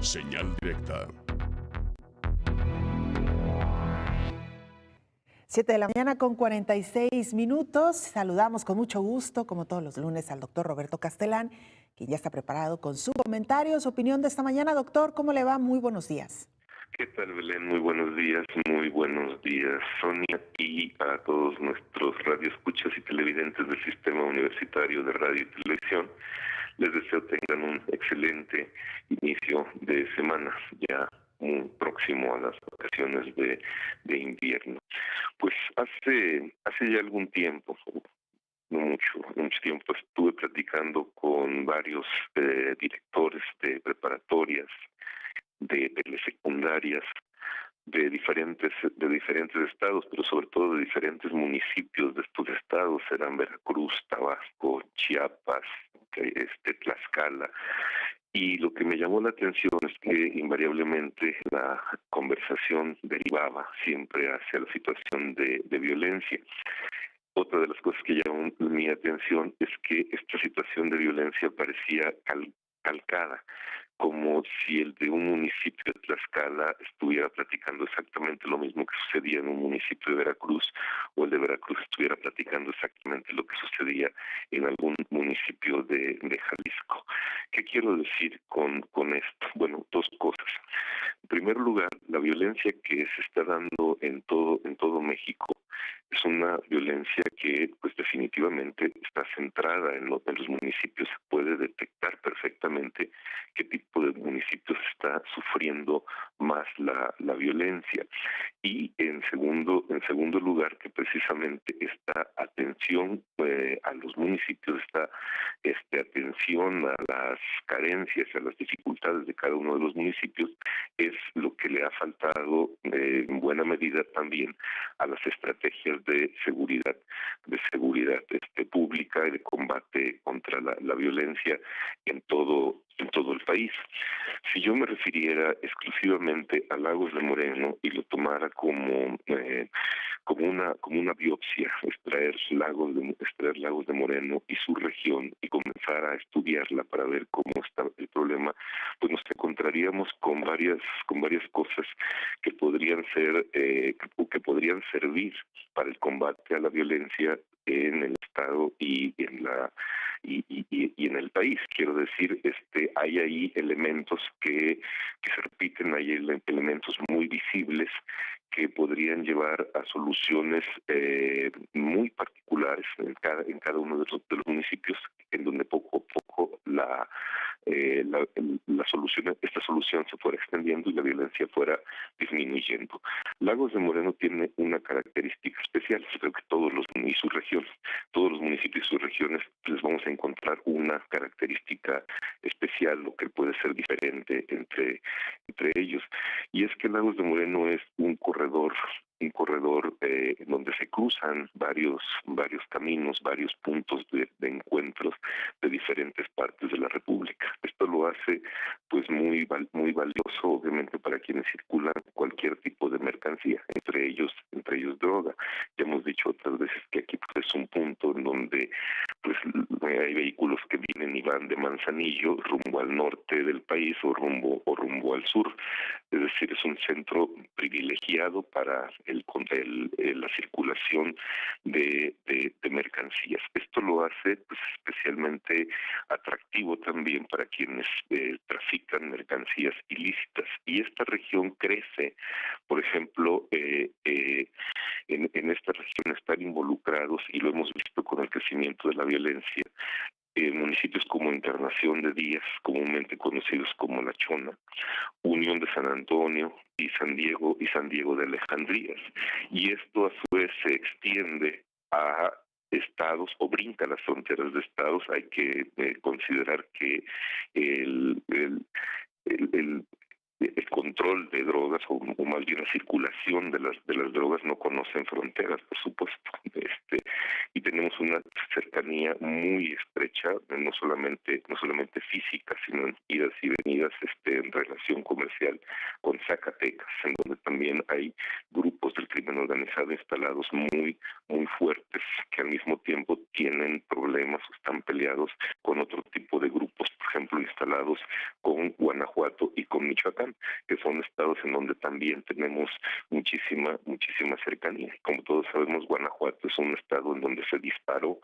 Señal directa. 7 de la mañana con 46 minutos. Saludamos con mucho gusto, como todos los lunes, al doctor Roberto Castelán, quien ya está preparado con su comentario, su opinión de esta mañana. Doctor, ¿cómo le va? Muy buenos días. ¿Qué tal, Belén? Muy buenos días, Sonia, y a todos nuestros radioescuchas y televidentes del Sistema Universitario de Radio y Televisión. Les deseo tengan un excelente inicio de semana, ya muy próximo a las vacaciones de invierno. Pues hace ya algún tiempo, no mucho tiempo, estuve platicando con varios directores de preparatorias, de telesecundarias, de diferentes estados, pero sobre todo de diferentes municipios de estos estados, serán Veracruz, Tabasco, Chiapas, Tlaxcala. Y lo que me llamó la atención es que invariablemente la conversación derivaba siempre hacia la situación de violencia. Otra de las cosas que llamó mi atención es que esta situación de violencia parecía calcada, como si el de un municipio de Tlaxcala estuviera platicando exactamente lo mismo que sucedía en un municipio de Veracruz, o el de Veracruz estuviera platicando exactamente lo que sucedía en algún municipio de Jalisco. ¿Qué quiero decir con esto? Bueno, dos cosas. En primer lugar, la violencia que se está dando en todo México es una violencia que pues definitivamente está centrada en los municipios. Se puede detectar perfectamente qué tipo de municipios está sufriendo más la violencia. Y en segundo lugar, que precisamente esta atención a los municipios, esta atención a las carencias, a las dificultades de cada uno de los municipios, es lo que le ha faltado en buena medida también a las estrategias de seguridad pública y de combate contra la violencia en todo el país. Si yo me refiriera exclusivamente a Lagos de Moreno y lo tomara como una biopsia, extraer Lagos de Moreno y su región y comenzar a estudiarla para ver cómo está el problema, pues nos encontraríamos con varias cosas que podrían servir para el combate a la violencia en el estado y en el país. Quiero decir, hay ahí elementos que se repiten, hay elementos muy visibles que podrían llevar a soluciones muy particulares en cada uno de los municipios, en donde poco a poco esta solución se fuera extendiendo y la violencia fuera disminuyendo. Lagos de Moreno tiene una característica especial. Creo que todos los municipios y sus regiones les vamos a encontrar una característica especial, lo que puede ser diferente entre ellos. Y es que Lagos de Moreno es un corredor donde se cruzan varios caminos, varios puntos de encuentros de diferentes partes de la República. Esto lo hace pues muy valioso, obviamente, para quienes circulan cualquier tipo de mercancía, entre ellos droga. Ya hemos dicho otras veces que aquí pues, es un punto en donde pues hay vehículos que vienen y van de Manzanillo rumbo al norte del país o rumbo al sur. Es decir, es un centro privilegiado para la circulación de mercancías. Esto lo hace pues, especialmente atractivo también para quienes trafican mercancías ilícitas. Y esta región crece, por ejemplo, en esta región están involucrados, y lo hemos visto con el crecimiento de la violencia, municipios como Encarnación de Díaz, comúnmente conocidos como La Chona, Unión de San Antonio y San Diego de Alejandrías. Y esto a su vez se extiende a estados o brinca las fronteras de estados. Hay que considerar que el control de drogas o más bien la circulación de las drogas no conocen fronteras, por supuesto, y tenemos una cercanía muy estrecha, no solamente física, sino en idas y venidas en relación comercial con Zacatecas, en donde también hay grupos del crimen organizado instalados muy fuertes, que al mismo tiempo tienen problemas o están peleados con otro tipo de grupos, por ejemplo, instalados con Guanajuato y con Michoacán, que son estados en donde también tenemos muchísima cercanía. Como todos sabemos, Guanajuato es un estado en donde se disparó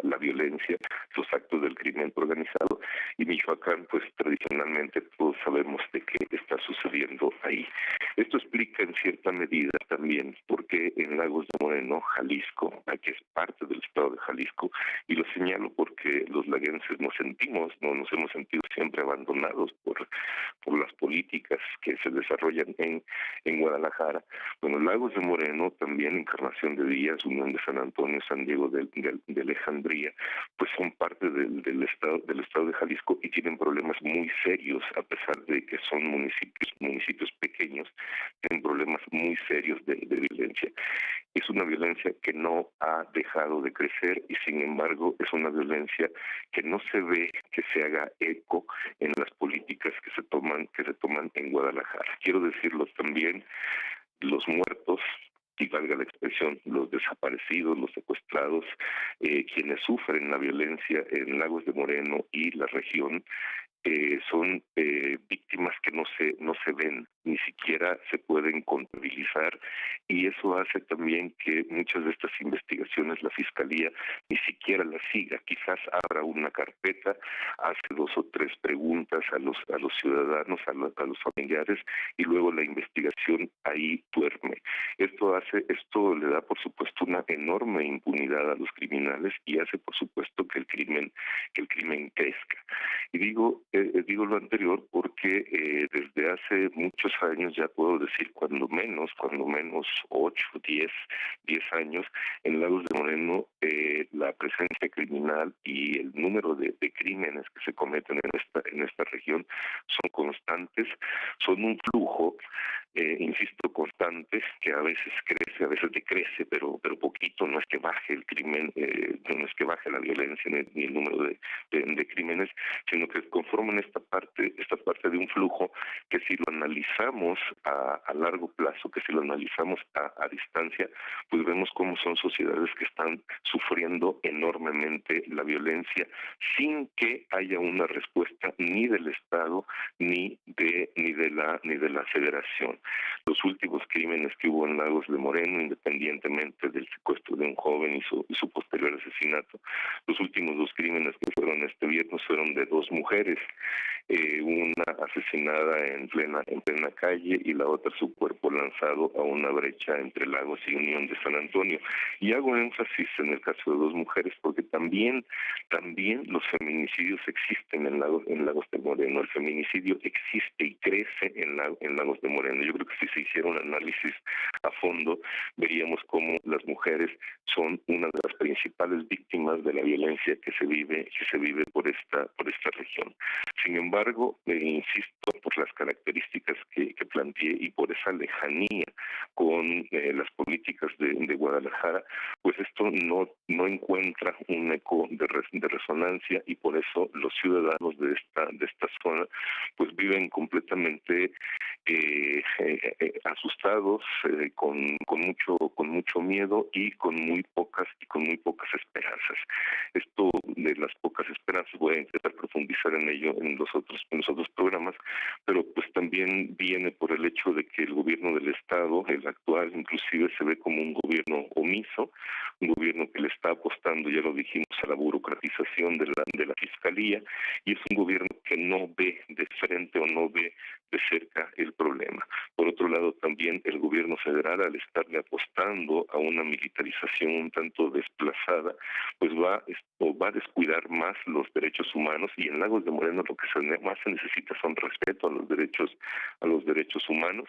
la violencia, los actos del crimen organizado, y Michoacán, pues tradicionalmente todos sabemos de qué está sucediendo ahí. Esto explica en cierta medida también por qué en Lagos de Moreno, Jalisco, aquí es parte del estado de Jalisco, y lo señalo porque los laguenses nos hemos sentido siempre abandonados por las políticas que se desarrollan en Guadalajara. Bueno, Lagos de Moreno, también Encarnación de Díaz, Unión de San Antonio, San Diego de Alejandría, pues son parte del estado de Jalisco y tienen problemas muy serios, a pesar de que son municipios pequeños, tienen problemas muy serios de violencia. Es una violencia que no ha dejado de crecer y sin embargo es una violencia que no se ve que se haga eco en las políticas que se toman en Guadalajara. Quiero decirlo también, los muertos, y valga la expresión, los desaparecidos, los secuestrados, quienes sufren la violencia en Lagos de Moreno y la región, son víctimas que no se ven, ni siquiera se pueden contabilizar, y eso hace también que muchas de estas investigaciones la Fiscalía ni siquiera las siga. Quizás abra una carpeta, hace 2 o 3 preguntas a los ciudadanos, a los familiares, y luego la investigación ahí duerme. Esto le da, por supuesto, una enorme impunidad a los criminales y hace, por supuesto, que el crimen crezca. Y digo lo anterior porque desde hace muchos años, ya puedo decir cuando menos 8, 10 años, en Lagos de Moreno la presencia criminal y el número de crímenes que se cometen en esta región son constantes, son un flujo, insisto, constante, que a veces crece, a veces decrece, pero poquito. No es que baje el crimen, no es que baje la violencia ni el número de crímenes, sino que conforman esta parte de un flujo que, si lo analizamos a largo plazo, que si lo analizamos a distancia, pues vemos cómo son sociedades que están sufriendo enormemente la violencia sin que haya una respuesta ni del Estado ni de la Federación. Los últimos crímenes que hubo en Lagos de Moreno, independientemente del secuestro de un joven y su posterior asesinato, los últimos 2 crímenes que fueron este viernes fueron de 2 mujeres, una asesinada en plena calle y la otra su cuerpo lanzado a una brecha entre Lagos y Unión de San Antonio. Y hago énfasis en el caso de 2 mujeres porque también los feminicidios existen en Lagos de Moreno. El feminicidio existe y crece en Lagos de Moreno. Yo creo que si se hiciera un análisis a fondo, veríamos cómo las mujeres son una de las principales víctimas de la violencia que se vive por esta región. Sin embargo, insisto, por las características que planteé y por esa lejanía con las políticas de Guadalajara, pues esto no encuentra un eco de resonancia, y por eso los ciudadanos de esta zona pues viven completamente asustados, con mucho miedo y con muy pocas esperanzas. Esto de las pocas esperanzas voy a intentar profundizar en ello en los otros programas, pero pues también viene por el hecho de que el gobierno del Estado, el actual, inclusive se ve como un gobierno omiso, un gobierno que le está apostando, ya lo dijimos, a la burocratización de la Fiscalía, y es un gobierno que no ve de frente o no ve de cerca el problema. Por otro lado, también el gobierno federal, al estarle apostando a una militarización un tanto desplazada, pues va a descuidar más los derechos humanos, y en Lagos de Moreno lo que más se necesita son respeto a los derechos humanos,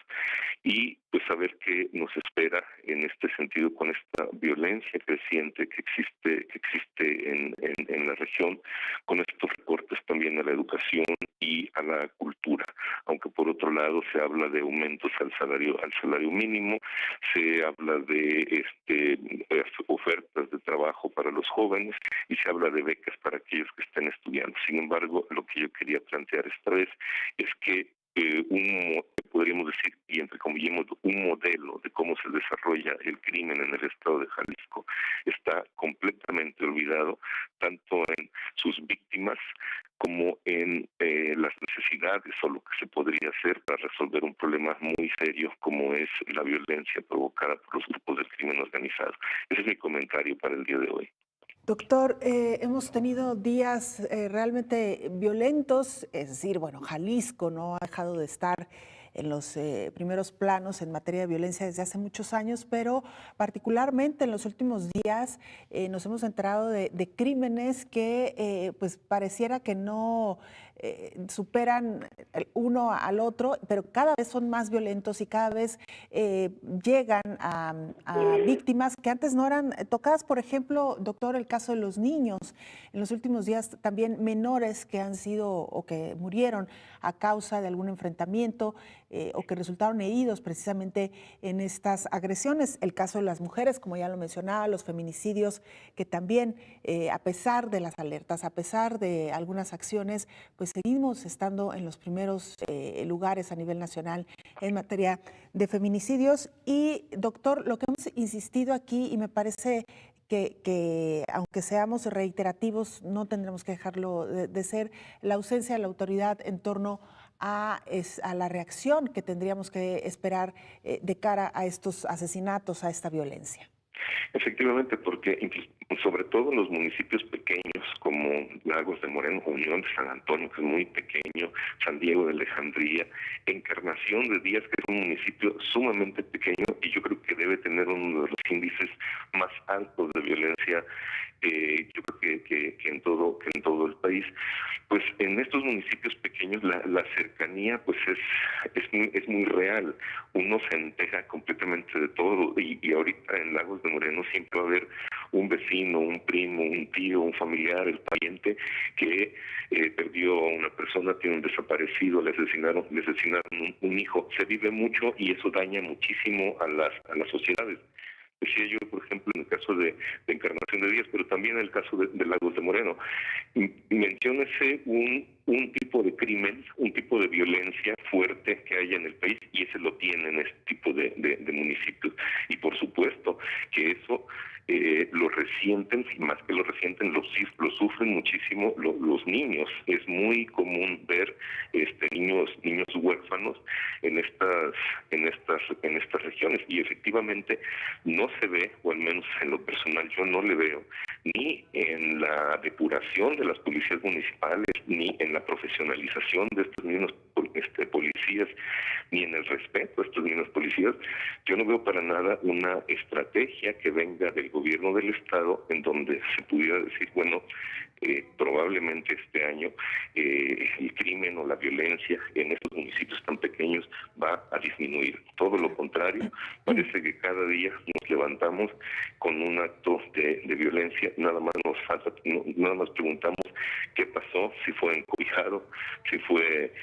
y pues saber qué nos espera en este sentido con esta violencia creciente que existe en la región, con estos recortes también a la educación y a la cultura. Aunque por otro lado se habla de aumentos al salario mínimo, se habla de ofertas de trabajo para los jóvenes y se habla de becas para aquellos que estén estudiando. Sin embargo, lo que yo quería plantear esta vez es que podríamos decir, y entre comillas, un modelo de cómo se desarrolla el crimen en el estado de Jalisco. Está completamente olvidado, tanto en sus víctimas como en las necesidades o lo que se podría hacer para resolver un problema muy serio como es la violencia provocada por los grupos del crimen organizado. Ese es mi comentario para el día de hoy. Doctor, hemos tenido días realmente violentos, es decir, bueno, Jalisco no ha dejado de estar en los primeros planos en materia de violencia desde hace muchos años, pero particularmente en los últimos días nos hemos enterado de crímenes que pues pareciera que no superan el uno al otro, pero cada vez son más violentos y cada vez llegan a víctimas que antes no eran tocadas. Por ejemplo, doctor, el caso de los niños. En los últimos días también menores que han sido o que murieron a causa de algún enfrentamiento o que resultaron heridos precisamente en estas agresiones. El caso de las mujeres, como ya lo mencionaba, los feminicidios, que también, a pesar de las alertas, a pesar de algunas acciones, pues seguimos estando en los primeros lugares a nivel nacional en materia de feminicidios. Y, doctor, lo que hemos insistido aquí, y me parece que aunque seamos reiterativos, no tendremos que dejarlo de ser, la ausencia de la autoridad en torno a la reacción que tendríamos que esperar de cara a estos asesinatos, a esta violencia. Efectivamente, porque sobre todo en los municipios pequeños como Lagos de Moreno, Unión de San Antonio, que es muy pequeño, San Diego de Alejandría, Encarnación de Díaz, que es un municipio sumamente pequeño y yo creo que debe tener uno de los índices más altos de violencia, yo creo que en todo el país. Pues en estos municipios pequeños la cercanía pues es muy real. Uno se entera completamente de todo y ahorita en Lagos de Moreno siempre va a haber un vecino, un primo, un tío, un familiar, el pariente que perdió a una persona, tiene un desaparecido, le asesinaron un hijo. Se vive mucho y eso daña muchísimo a las sociedades. Decía yo, por ejemplo, en el caso de Encarnación de Díaz, pero también en el caso de Lagos de Moreno. Menciónese un tipo de crimen, un tipo de violencia fuerte que haya en el país, y ese lo tiene en este tipo de municipios. Y por supuesto que eso lo resienten, y más que lo resienten, lo sufren muchísimo los niños. Es muy común ver niños huérfanos en estas regiones, y efectivamente no se ve, o al menos en lo personal yo no le veo, ni en la depuración de las policías municipales, ni en la profesionalización de estos mismos policías, ni en el respeto a estos mismos policías. Yo no veo para nada una estrategia que venga del gobierno del estado en donde se pudiera decir, bueno, probablemente este año el crimen o la violencia en estos municipios tan pequeños va a disminuir. Todo lo contrario, parece que cada día nos levantamos con un acto de violencia, nada más preguntamos qué pasó, si fue encobijado, si fue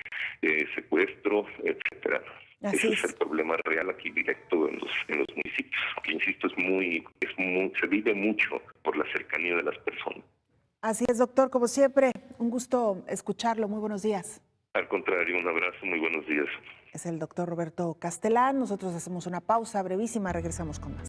secuestro, etcétera. Ese es el problema real aquí directo en los municipios, que insisto se vive mucho por la cercanía de las personas. Así es, doctor, como siempre, un gusto escucharlo. Muy buenos días. Al contrario, un abrazo, muy buenos días. Es el doctor Roberto Castelán. Nosotros hacemos una pausa brevísima, regresamos con más.